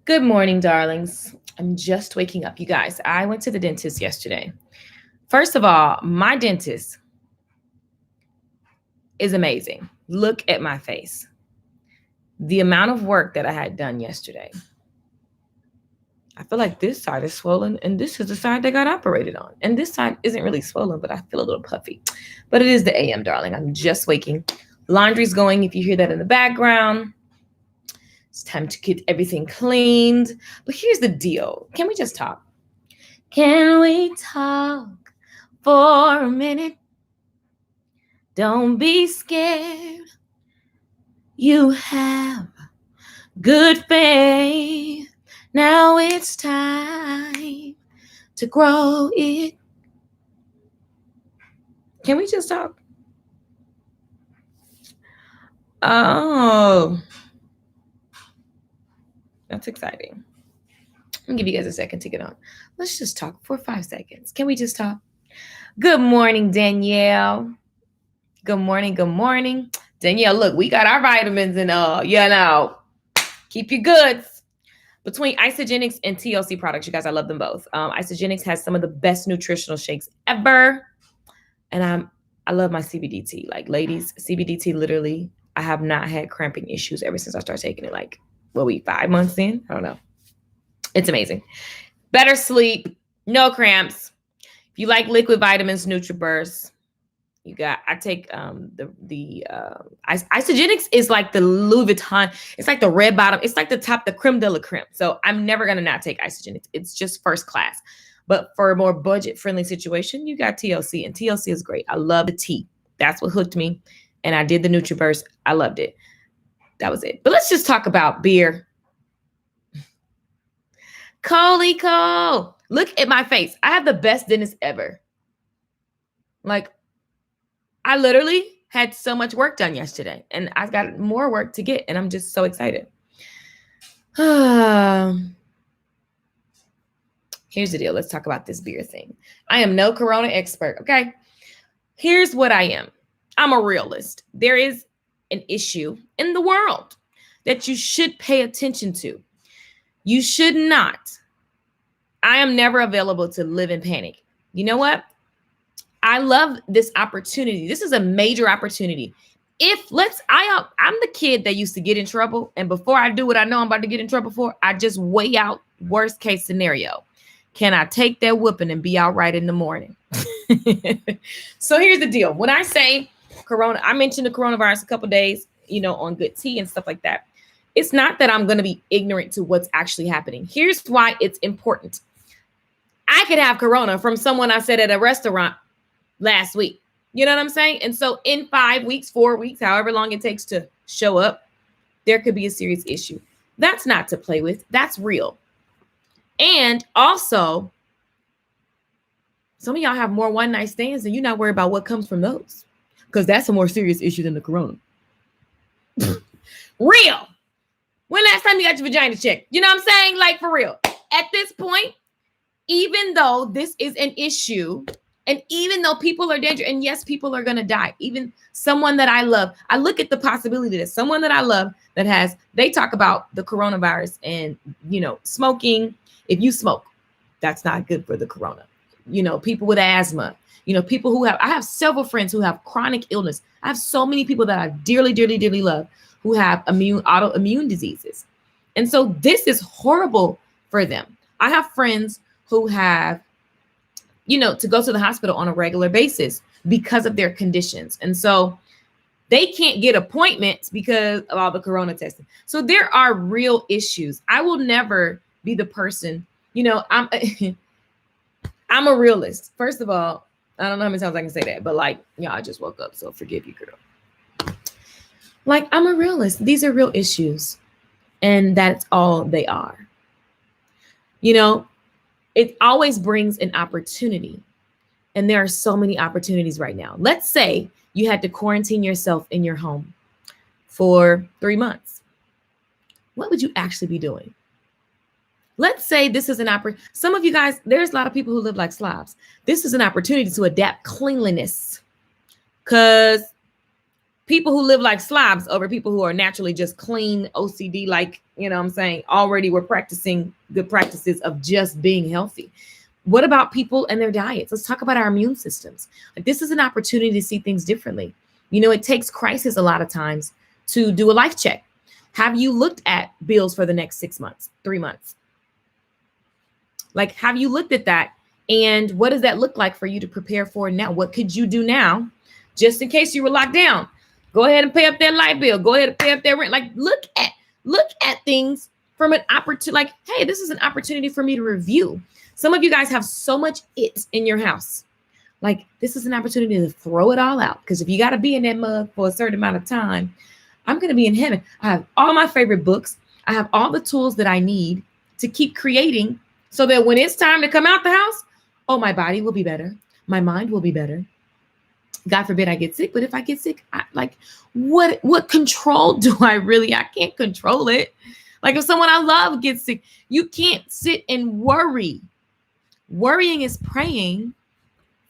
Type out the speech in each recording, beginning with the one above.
Good morning, darlings. I'm just waking up. You guys, I went to the dentist yesterday. First of all, my dentist is amazing. Look at my face. The amount of work that I had done yesterday. I feel like this side is swollen, and this is the side that got operated on. And this side isn't really swollen, but I feel a little puffy. But it is the AM, darling. I'm just waking. Laundry's going, if you hear that in the background. It's time to get everything cleaned. But here's the deal. Can we just talk? Can we talk for a minute? Don't be scared. You have good faith. Now it's time to grow it. Can we just talk? Oh, that's exciting. I'm gonna give you guys a second to get on. Let's just talk for 5 seconds. Can we just talk? Good morning, Danielle. Good morning. Good morning. Danielle, look, we got our vitamins and keep your goods. Between Isogenics and TLC products, you guys, I love them both. Isogenics has some of the best nutritional shakes ever. And I love my CBD tea. Like, ladies, CBD tea, literally, I have not had cramping issues ever since I started taking it. Like, 5 months in? I don't know. It's amazing. Better sleep, no cramps. If you like liquid vitamins, NutriBurst. I take Isogenics is like the Louis Vuitton. It's like the red bottom. It's like the creme de la creme. So I'm never going to not take Isogenics. It's just first class. But for a more budget-friendly situation, you got TLC. And TLC is great. I love the tea. That's what hooked me. And I did the NutriBurst. I loved it. That was it. But let's just talk about beer. Coley Cole. Look at my face. I have the best dentist ever. Like, I literally had so much work done yesterday, and I've got more work to get, and I'm just so excited. Here's the deal. Let's talk about this beer thing. I am no Corona expert, okay? Here's what I am. I'm a realist. There is an issue in the world that you should pay attention to. You should not. I am never available to live in panic. You know what? I love this opportunity. This is a major opportunity. I'm the kid that used to get in trouble. And before I do what I know I'm about to get in trouble for, I just weigh out worst case scenario. Can I take that whooping and be all right in the morning? So here's the deal. When I say Corona, I mentioned the coronavirus a couple of days, on good tea and stuff like that. It's not that I'm going to be ignorant to what's actually happening. Here's why it's important. I could have Corona from someone I said at a restaurant last week. You know what I'm saying? And so in 5 weeks, 4 weeks, however long it takes to show up, there could be a serious issue. That's not to play with. That's real. And also, some of y'all have more one night stands and you're not worried about what comes from those, because that's a more serious issue than the Corona. Real. When last time you got your vagina checked? You know what I'm saying? Like, for real. At this point, even though this is an issue, and even though people are dangerous, and yes, people are going to die, even someone that I love, I look at the possibility that someone that I love they talk about the coronavirus and, smoking. If you smoke, that's not good for the Corona. People with asthma, people I have several friends who have chronic illness. I have so many people that I dearly, dearly, dearly love who have autoimmune diseases. And so this is horrible for them. I have friends who have, to go to the hospital on a regular basis because of their conditions. And so they can't get appointments because of all the Corona testing. So there are real issues. I will never be the person, I'm a realist. First of all, I don't know how many times I can say that, but I just woke up, so forgive you, girl. I'm a realist. These are real issues, and that's all they are. It always brings an opportunity, and there are so many opportunities right now. Let's say you had to quarantine yourself in your home for 3 months. What would you actually be doing? Let's say this is an opportunity. Some of you guys, there's a lot of people who live like slobs. This is an opportunity to adapt cleanliness, because people who live like slobs over people who are naturally just clean OCD, like, you know what I'm saying, already were practicing good practices of just being healthy. What about people and their diets? Let's talk about our immune systems. Like, this is an opportunity to see things differently. You know, it takes crisis a lot of times to do a life check. Have you looked at bills for the next 6 months, 3 months? Like, have you looked at that? And what does that look like for you to prepare for now? What could you do now, just in case you were locked down? Go ahead and pay up that light bill. Go ahead and pay up that rent. Like, look at things from an opportunity. Like, hey, this is an opportunity for me to review. Some of you guys have so much it in your house. Like, this is an opportunity to throw it all out. Because if you got to be in that mug for a certain amount of time, I'm going to be in heaven. I have all my favorite books. I have all the tools that I need to keep creating, so that when it's time to come out the house, oh, my body will be better. My mind will be better. God forbid I get sick. But if I get sick, what control do I really? I can't control it. Like, if someone I love gets sick, you can't sit and worry. Worrying is praying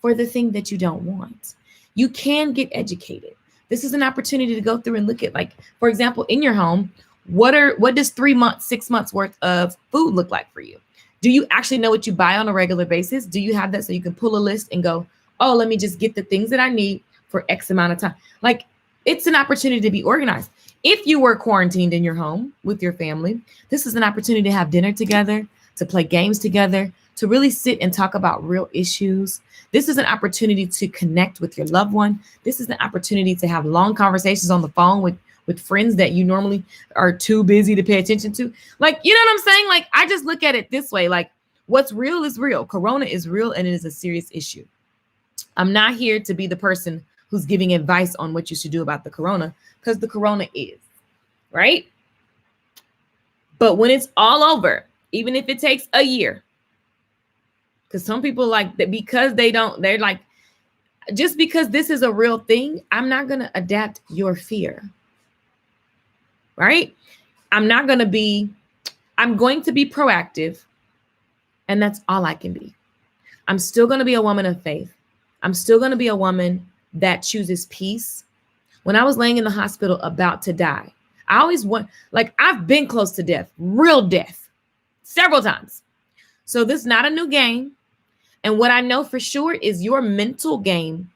for the thing that you don't want. You can get educated. This is an opportunity to go through and look at, like, for example, in your home, what does 3 months, 6 months worth of food look like for you? Do you actually know what you buy on a regular basis? Do you have that so you can pull a list and go, oh, let me just get the things that I need for X amount of time? Like, it's an opportunity to be organized. If you were quarantined in your home with your family, this is an opportunity to have dinner together, to play games together, to really sit and talk about real issues. This is an opportunity to connect with your loved one. This is an opportunity to have long conversations on the phone with friends that you normally are too busy to pay attention to. Like, you know what I'm saying? Like, I just look at it this way. Like, what's real is real. Corona is real, and it is a serious issue. I'm not here to be the person who's giving advice on what you should do about the corona, because the corona is, right? But when it's all over, even if it takes a year, because some people like that, because they're like, just because this is a real thing, I'm not going to adapt your fear. Right? I'm going to be proactive, and that's all I can be. I'm still going to be a woman of faith. I'm still going to be a woman that chooses peace. When I was laying in the hospital about to die, I always I've been close to death, real death, several times. So this is not a new game. And what I know for sure is your mental game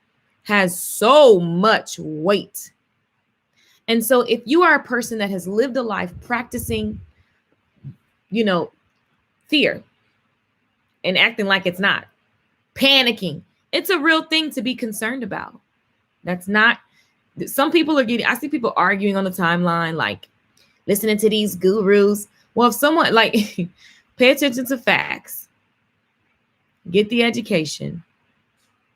has so much weight. And so if you are a person that has lived a life practicing, fear and acting like it's not, panicking, it's a real thing to be concerned about. That's not, some people I see people arguing on the timeline, like listening to these gurus. Well, if someone pay attention to facts, get the education,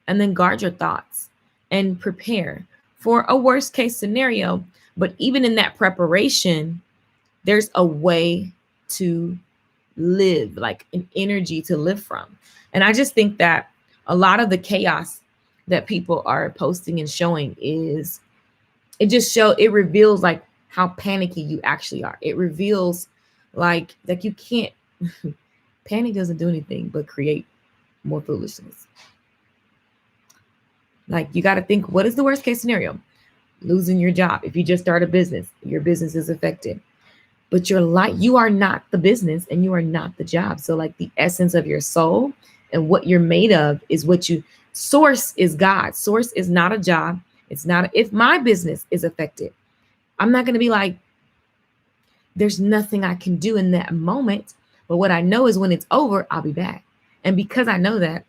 and then guard your thoughts and prepare for a worst case scenario. But even in that preparation, there's a way to live, like an energy to live from. And I just think that a lot of the chaos that people are posting and showing it reveals like how panicky you actually are. It reveals like you can't, panic doesn't do anything but create more foolishness. Like, you got to think, what is the worst case scenario? Losing your job. If you just start a business, your business is affected. But you are not the business, and you are not the job. So like, the essence of your soul and what you're made of is source is God. Source is not a job. It's not, if my business is affected, I'm not going to be like, there's nothing I can do in that moment. But what I know is when it's over, I'll be back. And because I know that,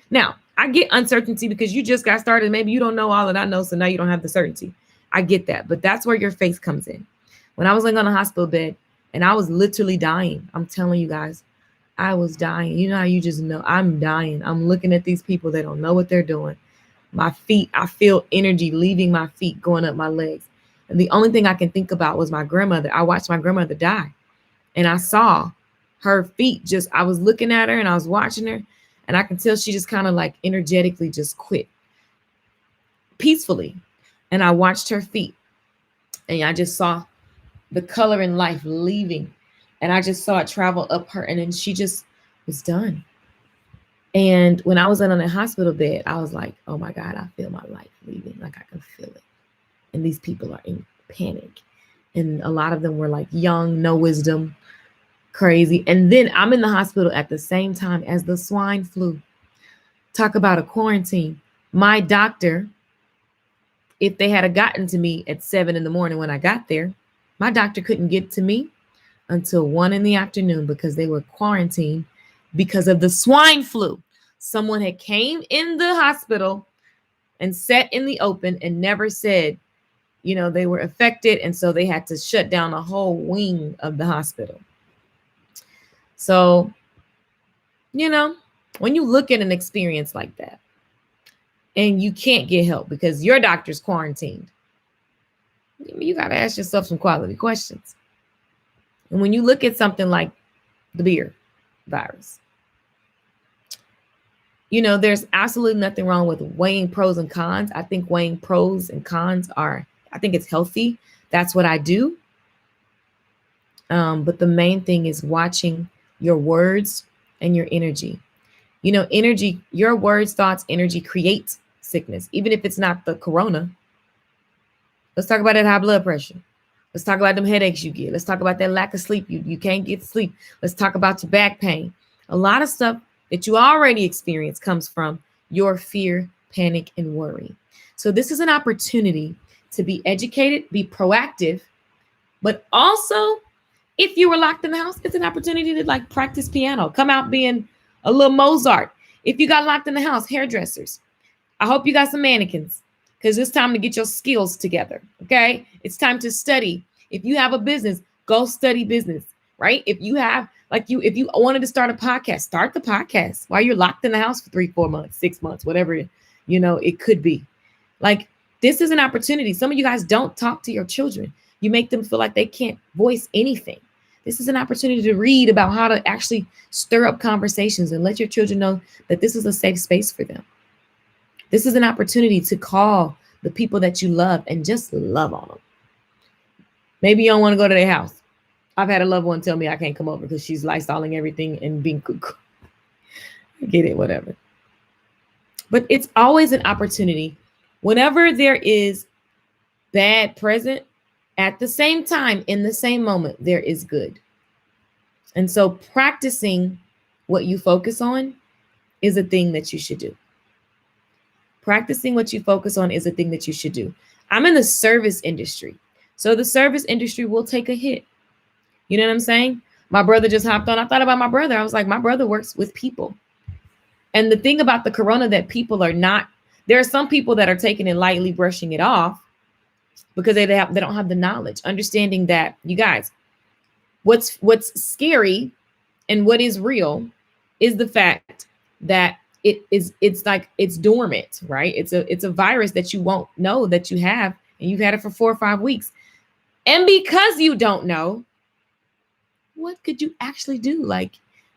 now I get uncertainty because you just got started. Maybe you don't know all that I know, so now you don't have the certainty. I get that, but that's where your faith comes in. When I was laying on a hospital bed and I was literally dying, I'm telling you guys, I was dying. You know how you just know I'm dying. I'm looking at these people. They don't know what they're doing. My feet, I feel energy leaving my feet, going up my legs. And the only thing I can think about was my grandmother. I watched my grandmother die, and I saw her feet I was looking at her and I was watching her. And I can tell she just kind of like energetically just quit peacefully. And I watched her feet, and I just saw the color in life leaving. And I just saw it travel up her. And then she just was done. And when I was on a hospital bed, I was like, oh my God, I feel my life leaving. Like, I can feel it. And these people are in panic. And a lot of them were like young, no wisdom, crazy. And then I'm in the hospital at the same time as the swine flu. Talk about a quarantine. My doctor, if they had gotten to me at 7 in the morning when I got there, my doctor couldn't get to me until 1 in the afternoon because they were quarantined because of the swine flu. Someone had came in the hospital and sat in the open and never said, they were affected. And so they had to shut down a whole wing of the hospital. So, when you look at an experience like that and you can't get help because your doctor's quarantined, you got to ask yourself some quality questions. And when you look at something like the beer virus, there's absolutely nothing wrong with weighing pros and cons. I think weighing pros and cons I think it's healthy. That's what I do. But the main thing is watching your words and your energy. Energy, your words, thoughts, energy creates sickness, even if it's not the corona. Let's talk about that high blood pressure. Let's talk about them headaches you get. Let's talk about that lack of sleep. You can't get sleep. Let's talk about your back pain. A lot of stuff that you already experience comes from your fear, panic, and worry. So this is an opportunity to be educated, be proactive, but also if you were locked in the house, it's an opportunity to practice piano, come out being a little Mozart. If you got locked in the house, hairdressers, I hope you got some mannequins because it's time to get your skills together. Okay. It's time to study. If you have a business, go study business, right? If you have if you wanted to start a podcast, start the podcast while you're locked in the house for 3-4 months, 6 months, whatever, it could be. This is an opportunity. Some of you guys don't talk to your children. You make them feel like they can't voice anything. This is an opportunity to read about how to actually stir up conversations and let your children know that this is a safe space for them. This is an opportunity to call the people that you love and just love on them. Maybe you don't want to go to their house. I've had a loved one tell me I can't come over because she's Lysoling everything and being cuckoo. I get it, whatever. But it's always an opportunity. Whenever there is bad present, at the same time, in the same moment, there is good. And so practicing what you focus on is a thing that you should do. Practicing what you focus on is a thing that you should do. I'm in the service industry. So the service industry will take a hit. You know what I'm saying? My brother just hopped on. I thought about my brother. I was like, my brother works with people. And the thing about the corona that people are not, there are some people that are taking it lightly, brushing it off because they don't have the knowledge, understanding that, you guys, what's scary and what is real is the fact that it's dormant, right? It's a virus that you won't know that you have, and you've had it for 4 or 5 weeks. And because you don't know, what could you actually do?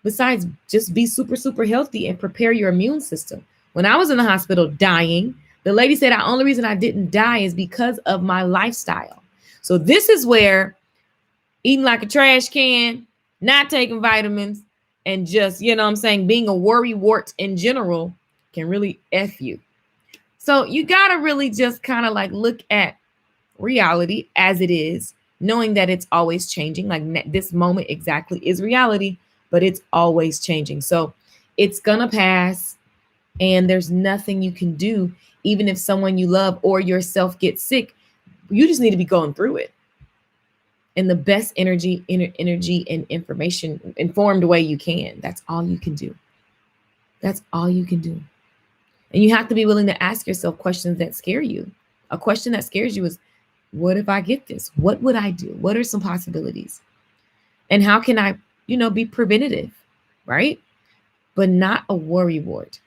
Besides just be super, super healthy and prepare your immune system. When I was in the hospital dying, the lady said the only reason I didn't die is because of my lifestyle. So this is where eating like a trash can, not taking vitamins, and just, being a worrywart in general can really F you. So you got to really just kind of look at reality as it is, knowing that it's always changing. This moment exactly is reality, but it's always changing. So it's going to pass, and there's nothing you can do. Even if someone you love or yourself gets sick, you just need to be going through it in the best energy and information informed way you can. That's all you can do. That's all you can do. And you have to be willing to ask yourself questions that scare you. A question that scares you is, what if I get this? What would I do? What are some possibilities? And how can I, be preventative, right? But not a worrywart.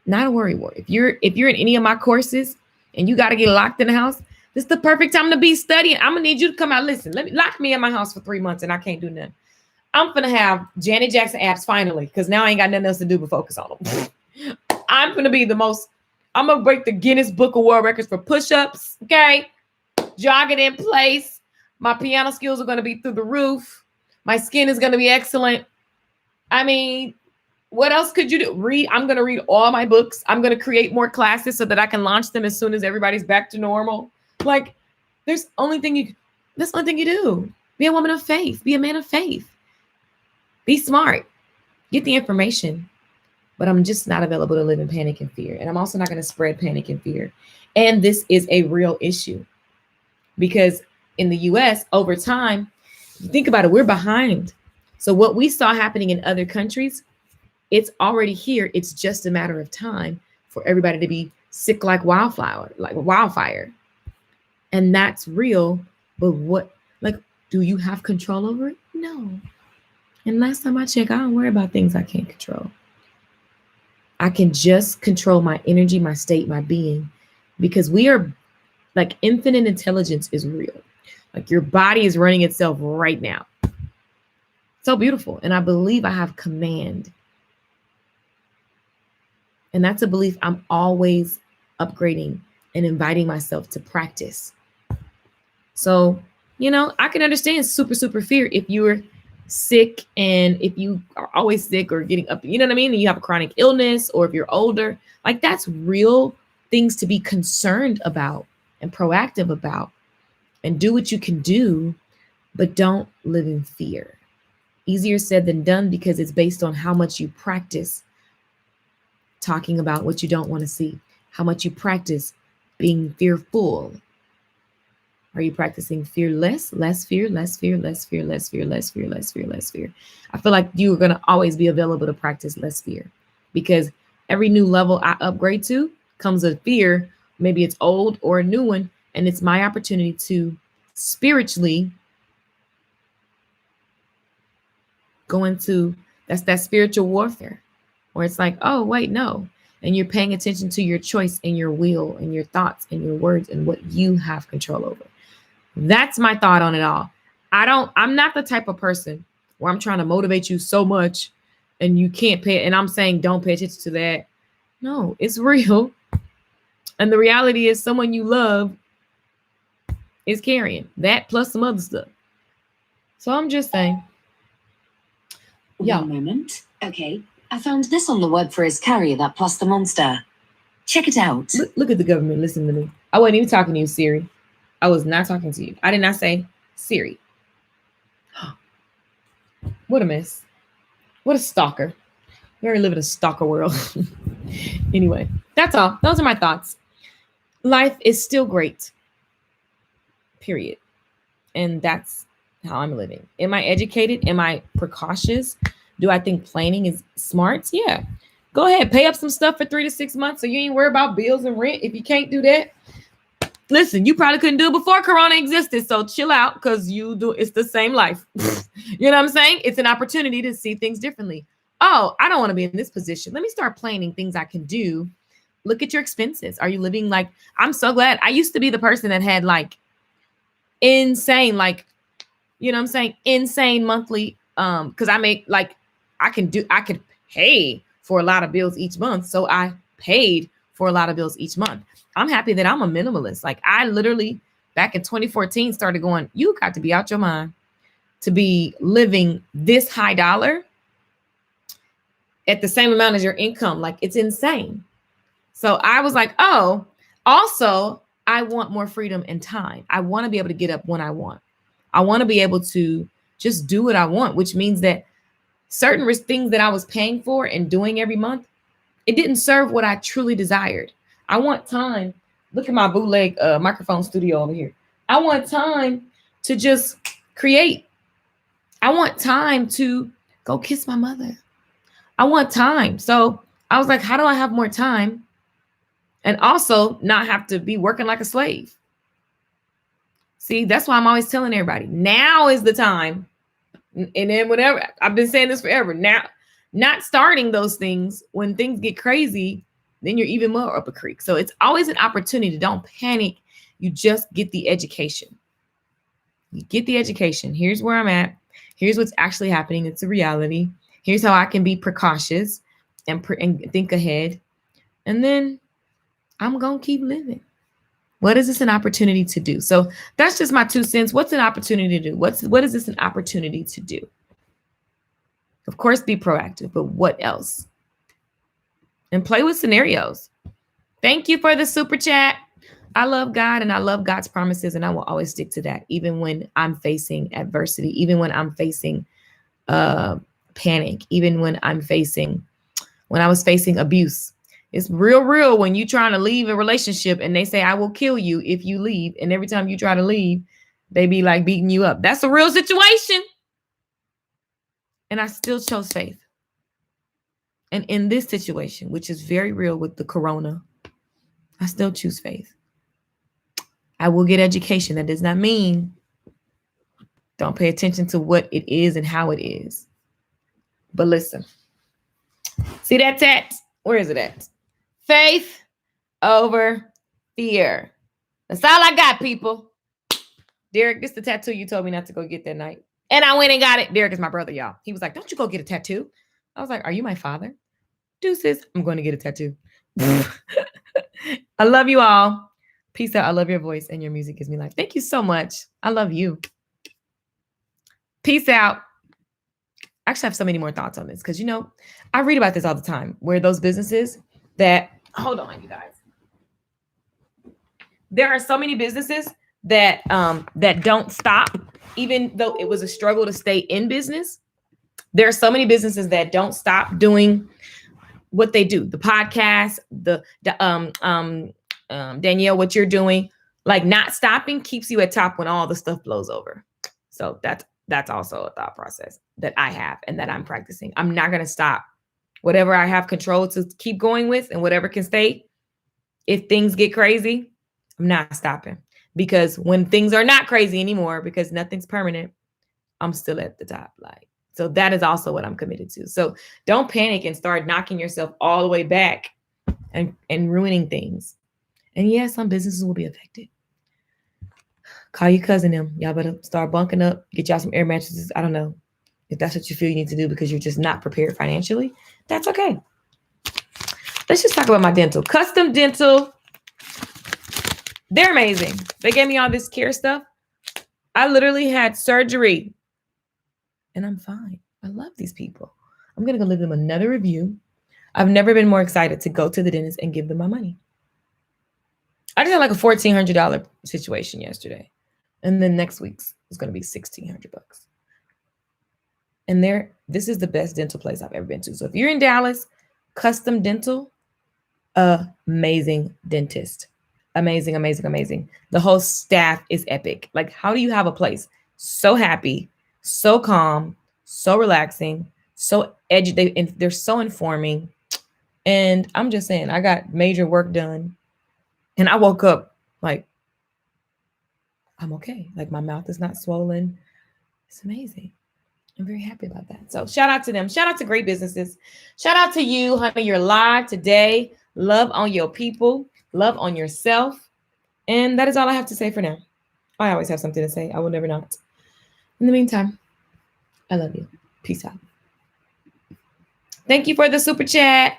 Not a worrywart. If you're in any of my courses and you got to get locked in the house, this is the perfect time to be studying. I'm gonna need you to come out. Listen, let me lock me in my house for 3 months and I can't do nothing. I'm gonna have Janet Jackson apps finally, because now I ain't got nothing else to do but focus on them. I'm gonna break the Guinness Book of World Records for push-ups. Okay, jogging in place. My piano skills are gonna be through the roof. My skin is gonna be excellent. I mean, What else could you do? Read. I'm going to read all my books. I'm going to create more classes so that I can launch them as soon as everybody's back to normal. Like, that's the only thing you do. Be a woman of faith. Be a man of faith. Be smart. Get the information. But I'm just not available to live in panic and fear. And I'm also not going to spread panic and fear. And this is a real issue because in the US, over time, think about it, we're behind. So what we saw happening in other countries, it's already here. It's just a matter of time for everybody to be sick like wildfire. And that's real. But do you have control over it? No. And last time I checked, I don't worry about things I can't control. I can just control my energy, my state, my being, because we are like infinite intelligence is real. Like your body is running itself right now. So beautiful. And I believe I have command. And that's a belief I'm always upgrading and inviting myself to practice. So, I can understand super fear if you're sick and if you are always sick or getting up, you know what I mean? And you have a chronic illness or if you're older, like that's real things to be concerned about and proactive about and do what you can do, but don't live in fear. Easier said than done because it's based on how much you practice talking about what you don't want to see, how much you practice being fearful. Are you practicing fearless, less fear, less fear, less fear, less fear, less fear, less fear, less fear? I feel like you are going to always be available to practice less fear because every new level I upgrade to comes with fear. Maybe it's old or a new one. And it's my opportunity to spiritually go into that spiritual warfare where it's like, oh, wait, no. And you're paying attention to your choice and your will and your thoughts and your words and what you have control over. That's my thought on it all. I'm not the type of person where I'm trying to motivate you so much and you can't pay. And I'm saying, don't pay attention to that. No, it's real. And the reality is someone you love is carrying that plus some other stuff. So I'm just saying. Yeah. One moment. Okay. I found this on the web for his carrier that plus the monster. Check it out. Look at the government. Listen to me. I wasn't even talking to you, Siri. I was not talking to you. I did not say Siri. What a mess. What a stalker. We already live in a stalker world. Anyway, that's all. Those are my thoughts. Life is still great. Period. And that's how I'm living. Am I educated? Am I precautious? Do I think planning is smart? Yeah. Go ahead. Pay up some stuff for 3 to 6 months so you ain't worry about bills and rent. If you can't do that, listen, you probably couldn't do it before Corona existed. So chill out because it's the same life. You know what I'm saying? It's an opportunity to see things differently. Oh, I don't want to be in this position. Let me start planning things I can do. Look at your expenses. Are you living like, I'm so glad. I used to be the person that had like insane, like, you know what I'm saying? Insane monthly. Because I could pay for a lot of bills each month. So I paid for a lot of bills each month. I'm happy that I'm a minimalist. Like I literally back in 2014 started going, you got to be out your mind to be living this high dollar at the same amount as your income. Like it's insane. So I was like, oh, also I want more freedom and time. I want to be able to get up when I want. I want to be able to just do what I want, which means that certain things that I was paying for and doing every month, it didn't serve what I truly desired. I want time. Look at my bootleg microphone studio over here. I want time to just create. I want time to go kiss my mother. I want time. So I was like, how do I have more time and also not have to be working like a slave? See, that's why I'm always telling everybody, now is the time. And then whatever, I've been saying this forever. Now, not starting those things when things get crazy, then you're even more up a creek. So it's always an opportunity. Don't panic. You just get the education. You get the education. Here's where I'm at. Here's what's actually happening. It's a reality. Here's how I can be precautious and think ahead. And then I'm going to keep living. What is this an opportunity to do? So that's just my 2 cents. What's an opportunity to do? What is this an opportunity to do? Of course, be proactive, but what else? And play with scenarios. Thank you for the super chat. I love God and I love God's promises, and I will always stick to that, even when I'm facing adversity, even when I'm facing panic, even when I was facing abuse. It's real when you trying to leave a relationship and they say, I will kill you if you leave. And every time you try to leave, they be like beating you up. That's a real situation. And I still chose faith. And in this situation, which is very real with the corona, I still choose faith. I will get education. That does not mean don't pay attention to what it is and how it is. But listen, see that tat? Where is it at? Faith over fear. That's all I got, people. Derek, this is the tattoo you told me not to go get that night. And I went and got it. Derek is my brother, y'all. He was like, don't you go get a tattoo. I was like, are you my father? Deuces, I'm going to get a tattoo. I love you all. Peace out. I love your voice and your music gives me life. Thank you so much. I love you. Peace out. I actually have so many more thoughts on this because, you know, I read about this all the time where those businesses that, hold on, you guys. There are so many businesses that that don't stop, even though it was a struggle to stay in business. There are so many businesses that don't stop doing what they do. The podcast, Danielle, what you're doing, like not stopping keeps you at top when all the stuff blows over. So that's also a thought process that I have and that I'm practicing. I'm not going to stop. Whatever I have control to keep going with and whatever can stay, if things get crazy, I'm not stopping. Because when things are not crazy anymore, because nothing's permanent, I'm still at the top. Like, so that is also what I'm committed to. So don't panic and start knocking yourself all the way back and ruining things. And yes, some businesses will be affected. Call your cousin them. Y'all better start bunking up. Get y'all some air mattresses. I don't know if that's what you feel you need to do because you're just not prepared financially. That's okay. Let's just talk about my dental. Custom Dental. They're amazing. They gave me all this care stuff. I literally had surgery and I'm fine. I love these people. I'm going to go leave them another review. I've never been more excited to go to the dentist and give them my money. I just had like a $1,400 situation yesterday. And then next week's is going to be $1,600. And this is the best dental place I've ever been to. So if you're in Dallas, Custom Dental, amazing dentist. Amazing, amazing, amazing. The whole staff is epic. Like, how do you have a place so happy, so calm, so relaxing, so educated? They're so informing. And I'm just saying, I got major work done. And I woke up like, I'm okay. Like, my mouth is not swollen. It's amazing. I'm very happy about that. So shout out to them. Shout out to great businesses. Shout out to you, honey. You're live today. Love on your people. Love on yourself. And that is all I have to say for now. I always have something to say. I will never not. In the meantime, I love you. Peace out. Thank you for the super chat.